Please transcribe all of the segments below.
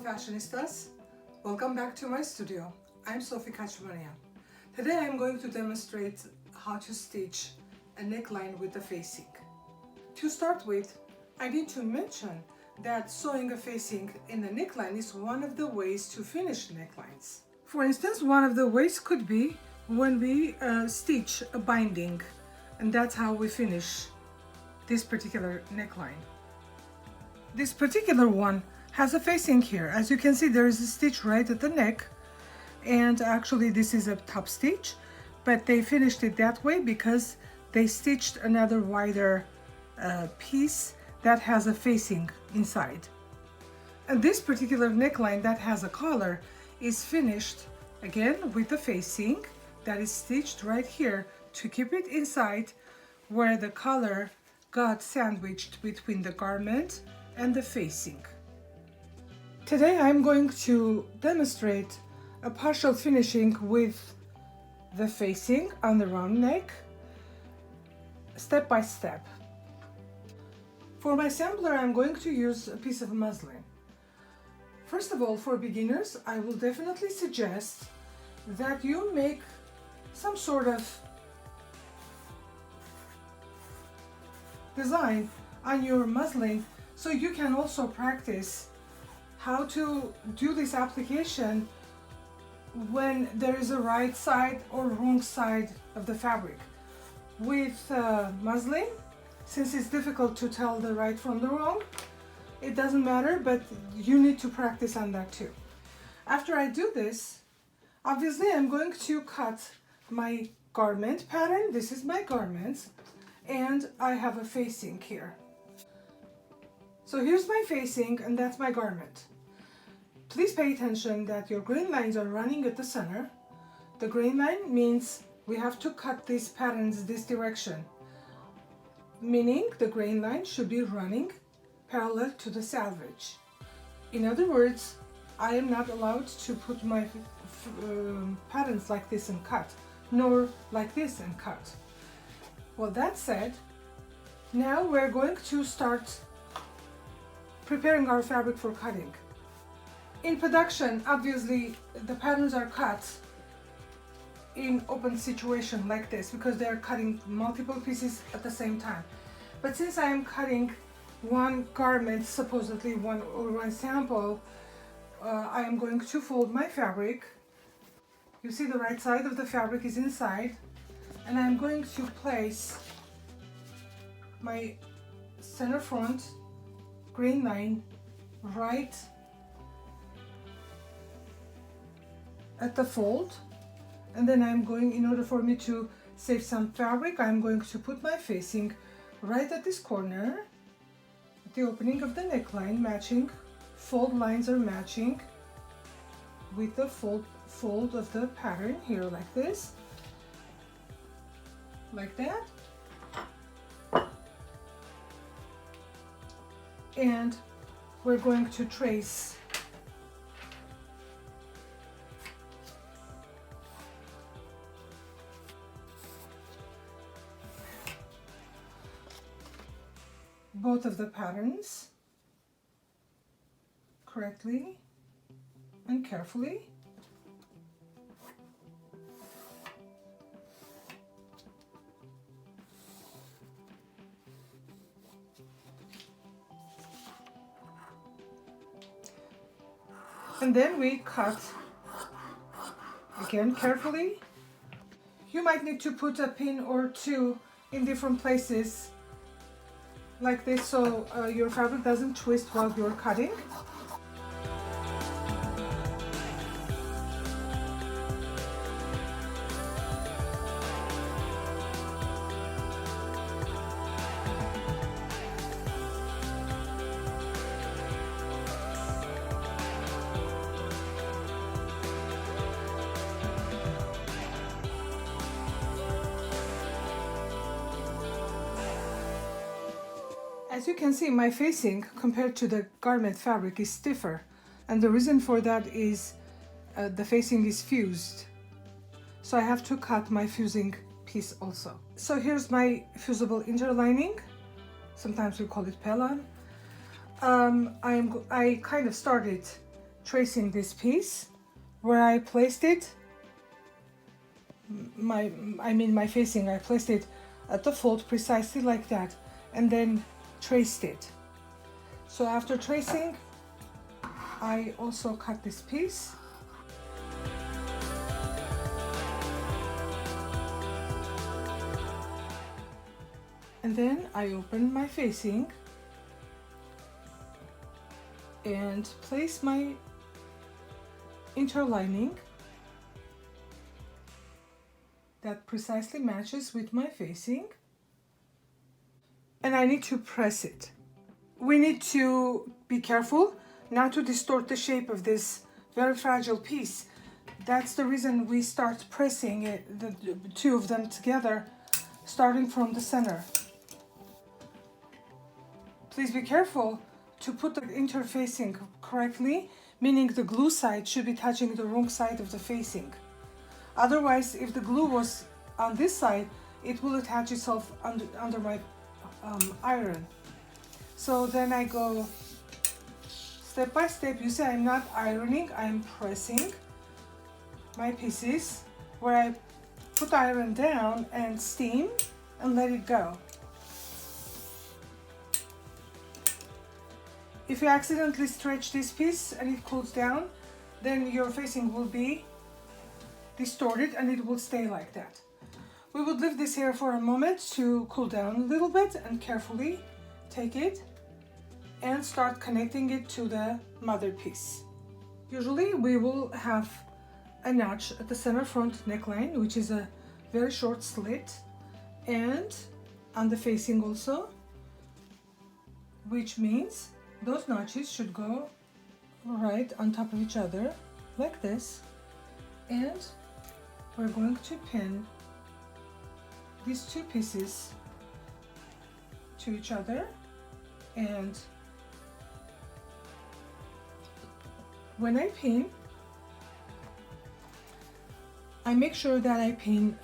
fashionistas, welcome back to my studio. I'm Sofi. Today I'm going to demonstrate how to stitch a neckline with the facing. To start with, I need to mention that sewing a facing in the neckline is one of the ways to finish necklines. For instance, one of the ways could be when we stitch a binding, and that's how we finish this particular neckline. This particular one has a facing here. As you can see, there is a stitch right at the neck, and actually this is a top stitch, but they finished it that way because they stitched another wider piece that has a facing inside. And this particular neckline that has a collar is finished again with the facing that is stitched right here to keep it inside, where the collar got sandwiched between the garment and the facing. Today I'm going to demonstrate a partial finishing with the facing on the round neck, step by step. For my sampler, I'm going to use a piece of muslin. First of all, for beginners, I will definitely suggest that you make some sort of design on your muslin so you can also practice how to do this application when there is a right side or wrong side of the fabric. With muslin, since it's difficult to tell the right from the wrong, it doesn't matter, but you need to practice on that too. After I do this, obviously I'm going to cut my garment pattern. This is my garment, and I have a facing here. So here's my facing, and that's my garment. Please pay attention that your grain lines are running at the center. The grain line means we have to cut these patterns this direction, meaning the grain line should be running parallel to the selvage. In other words, I am not allowed to put my patterns like this and cut, nor like this and cut. Well, that said, now we're going to start preparing our fabric for cutting. In production, obviously, the patterns are cut in open situation like this because they are cutting multiple pieces at the same time. But since I am cutting one garment, supposedly one sample, I am going to fold my fabric. You see the right side of the fabric is inside, and I'm going to place my center front grain line right at the fold, and then I'm going, in order for me to save some fabric, I'm going to put my facing right at this corner, at the opening of the neckline, matching, fold lines are matching with the fold of the pattern here, like this, like that. And we're going to trace both of the patterns correctly and carefully. And then we cut again carefully. You might need to put a pin or two in different places like this, so your fabric doesn't twist while you're cutting. As you can see, my facing compared to the garment fabric is stiffer, and the reason for that is the facing is fused. So I have to cut my fusing piece also. So here's my fusible interlining. Sometimes we call it pelon. I kind of started tracing this piece where I placed it, my facing, I placed it at the fold precisely like that, and then traced it. So after tracing, I also cut this piece. And then I open my facing and place my interlining that precisely matches with my facing, and I need to press it. We need to be careful not to distort the shape of this very fragile piece. That's the reason we start pressing it, the two of them together, starting from the center. Please be careful to put the interfacing correctly, meaning the glue side should be touching the wrong side of the facing. Otherwise, if the glue was on this side, it will attach itself under my iron. So then I go step by step. You see, I'm not ironing, I'm pressing my pieces where I put the iron down and steam and let it go. If you accidentally stretch this piece and it cools down, then your facing will be distorted and it will stay like that. We would leave this here for a moment to cool down a little bit and carefully take it and start connecting it to the mother piece. Usually we will have a notch at the center front neckline, which is a very short slit, and on the facing also, which means those notches should go right on top of each other like this, and we're going to pin these two pieces to each other. And when I pin, I make sure that I pin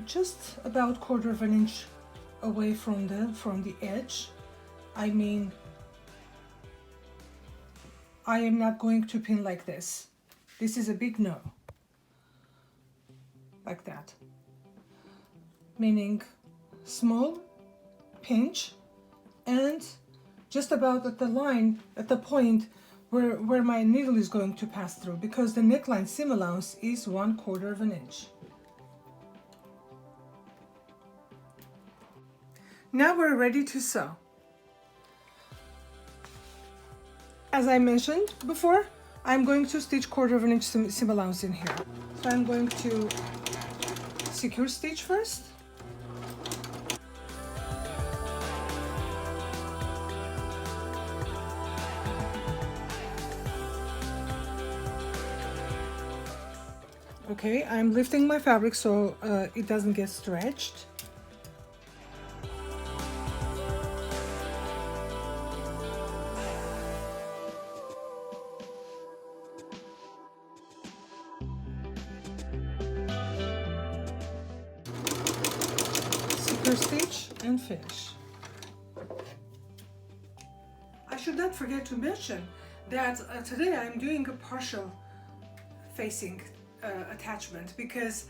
just about 1/4 inch away from the edge. I mean, I am not going to pin like this. This is a big no. Like that. Meaning small pinch and just about at the line, at the point where my needle is going to pass through, because the neckline seam allowance is 1/4 inch. Now we're ready to sew. As I mentioned before, I'm going to stitch 1/4 inch seam allowance in here. So I'm going to secure stitch first. Okay, I'm lifting my fabric so it doesn't get stretched. Stitch and finish. I should not forget to mention that today I'm doing a partial facing attachment, because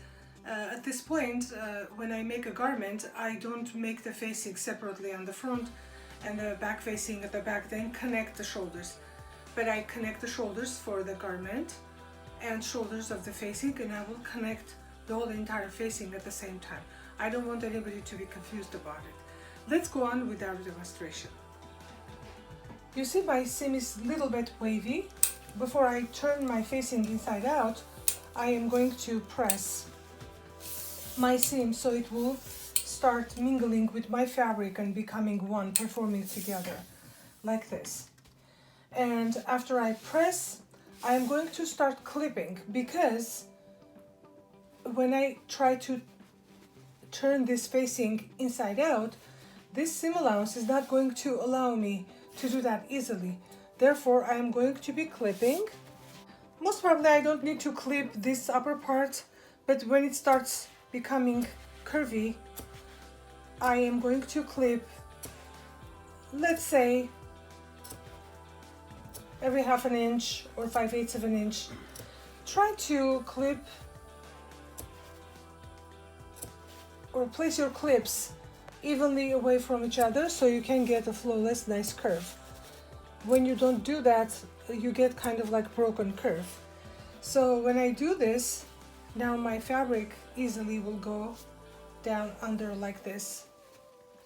at this point when I make a garment, I don't make the facing separately on the front and the back facing at the back, then connect the shoulders, but I connect the shoulders for the garment and shoulders of the facing, and I will connect the whole entire facing at the same time. I don't want anybody to be confused about it. Let's go on with our demonstration. You see my seam is a little bit wavy. Before I turn my facing inside out, I am going to press my seam so it will start mingling with my fabric and becoming one, performing together like this. And after I press, I am going to start clipping, because when I try to turn this facing inside out, this seam allowance is not going to allow me to do that easily. Therefore, I am going to be clipping. Most probably I don't need to clip this upper part, but when it starts becoming curvy, I am going to clip, let's say, every half an inch or 5/8 of an inch. Try to clip or place your clips evenly away from each other so you can get a flawless, nice curve. When you don't do that, you get kind of like broken curve. So when I do this, now my fabric easily will go down under like this.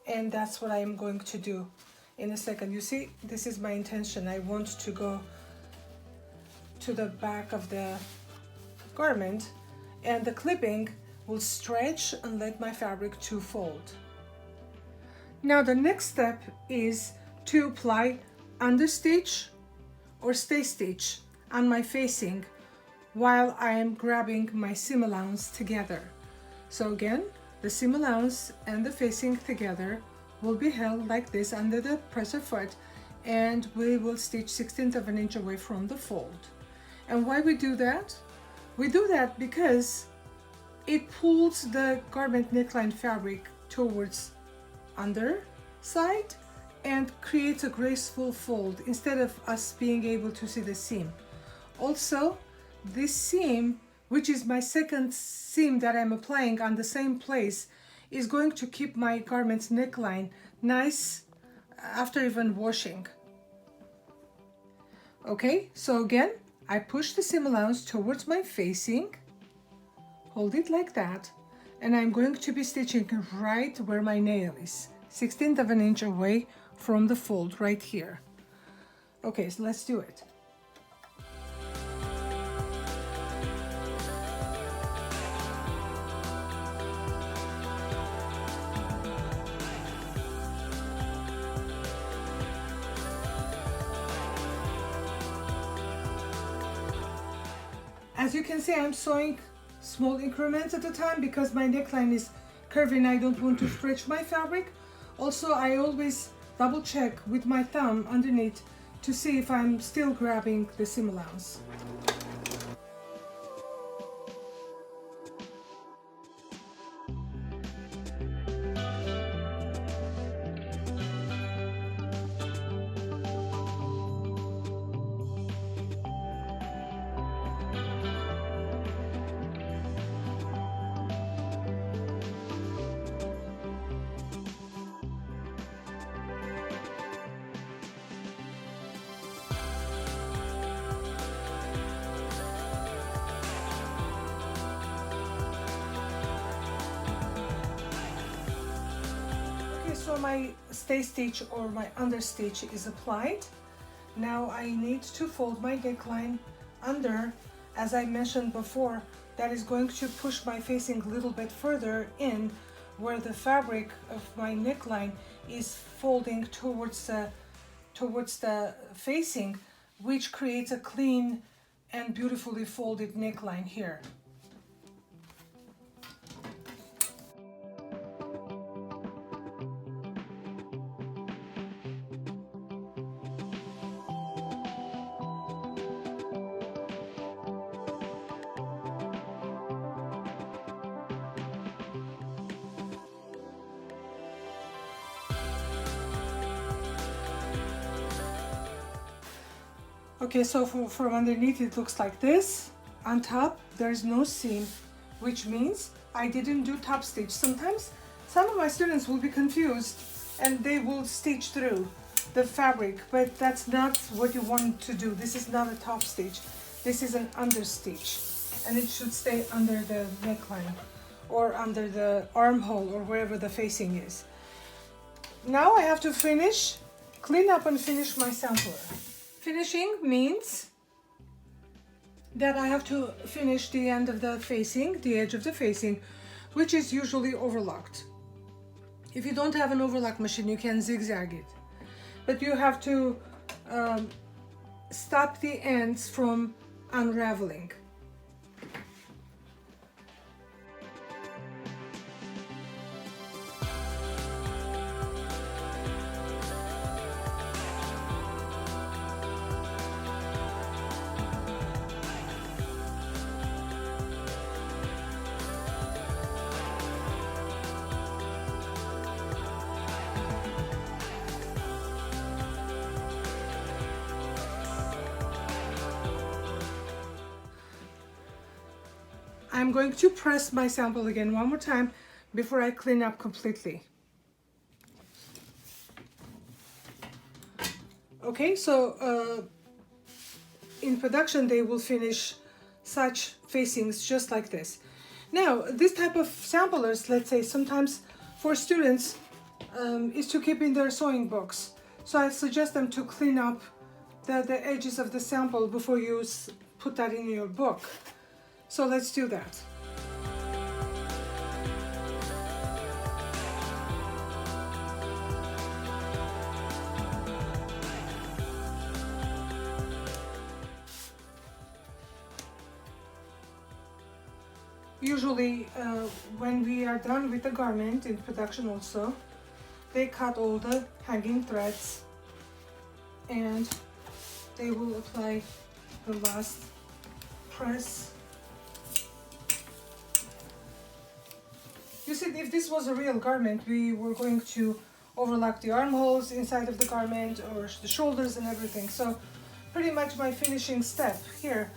And that's what I'm going to do in a second. You see, this is my intention. I want to go to the back of the garment, and the clipping will stretch and let my fabric to fold. Now the next step is to apply understitch or stay stitch on my facing while I am grabbing my seam allowance together. So again, the seam allowance and the facing together will be held like this under the presser foot, and we will stitch 1/16 of an inch away from the fold. And why we do that? We do that because it pulls the garment neckline fabric towards underside and creates a graceful fold instead of us being able to see the seam. Also, this seam, which is my second seam that I'm applying on the same place, is going to keep my garment's neckline nice after even washing. Okay, so again, I push the seam allowance towards my facing, hold it like that, and I'm going to be stitching right where my nail is, 1/16 of an inch away from the fold right here. Okay, so let's do it. As you can see, I'm sewing small increments at a time because my neckline is curvy and I don't want to stretch my fabric. Also, I always double check with my thumb underneath to see if I'm still grabbing the seam allowance. So my stay stitch or my understitch is applied. Now I need to fold my neckline under. As I mentioned before, that is going to push my facing a little bit further in where the fabric of my neckline is folding towards the facing, which creates a clean and beautifully folded neckline here. Okay, so from underneath it looks like this. On top there's no seam, which means I didn't do top stitch. Sometimes some of my students will be confused and they will stitch through the fabric, but that's not what you want to do. This is not a top stitch. This is an understitch, and it should stay under the neckline or under the armhole or wherever the facing is. Now I have to clean up and finish my sampler. Finishing means that I have to finish the end of the facing, the edge of the facing, which is usually overlocked. If you don't have an overlock machine, you can zigzag it. But you have to stop the ends from unraveling. I'm going to press my sample again one more time before I clean up completely. Okay, so in production they will finish such facings just like this. Now, this type of samplers, let's say sometimes for students, is to keep in their sewing books. So I suggest them to clean up the edges of the sample before you put that in your book. So let's do that. Usually when we are done with the garment in production also, they cut all the hanging threads and they will apply the last press. You see, if this was a real garment, we were going to overlock the armholes inside of the garment or the shoulders and everything. So pretty much my finishing step here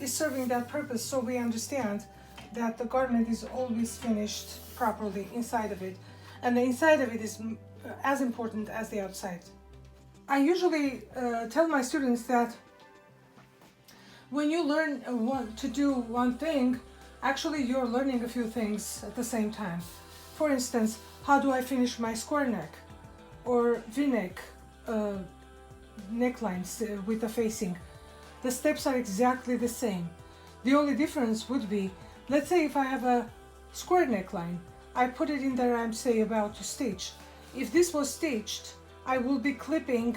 is serving that purpose, so we understand that the garment is always finished properly inside of it, and the inside of it is as important as the outside. I usually tell my students that when you learn to do one thing, actually you're learning a few things at the same time. For instance, how do I finish my square neck or v-neck necklines with the facing? The steps are exactly the same. The only difference would be, let's say if I have a square neckline, I put it in there, I'm say about to stitch. If this was stitched, I will be clipping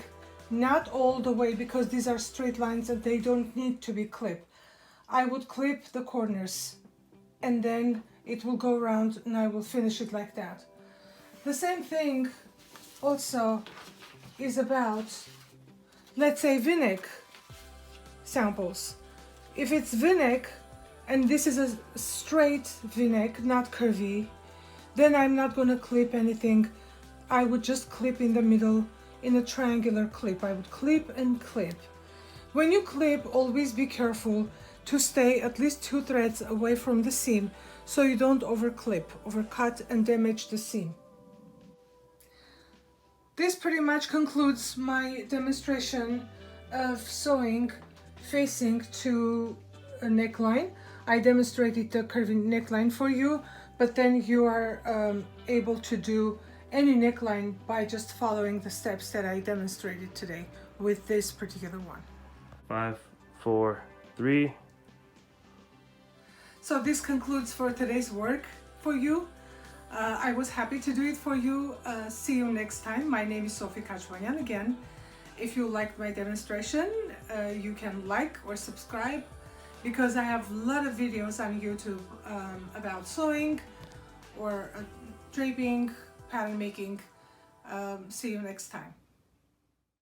not all the way because these are straight lines and they don't need to be clipped. I would clip the corners and then it will go around and I will finish it like that. The same thing also is about, let's say, v-neck samples. If it's v-neck and this is a straight v-neck, not curvy, then I'm not going to clip anything. I would just clip in the middle in a triangular clip. I would clip and clip. When you clip, always be careful to stay at least 2 threads away from the seam so you don't overcut and damage the seam. This pretty much concludes my demonstration of sewing facing to a neckline. I demonstrated the curvy neckline for you, but then you are able to do any neckline by just following the steps that I demonstrated today with this particular one. 5, 4, 3. So this concludes for today's work for you. I was happy to do it for you. See you next time. My name is Sofi again. If you liked my demonstration, you can like or subscribe because I have a lot of videos on YouTube about sewing or draping, pattern making. See you next time.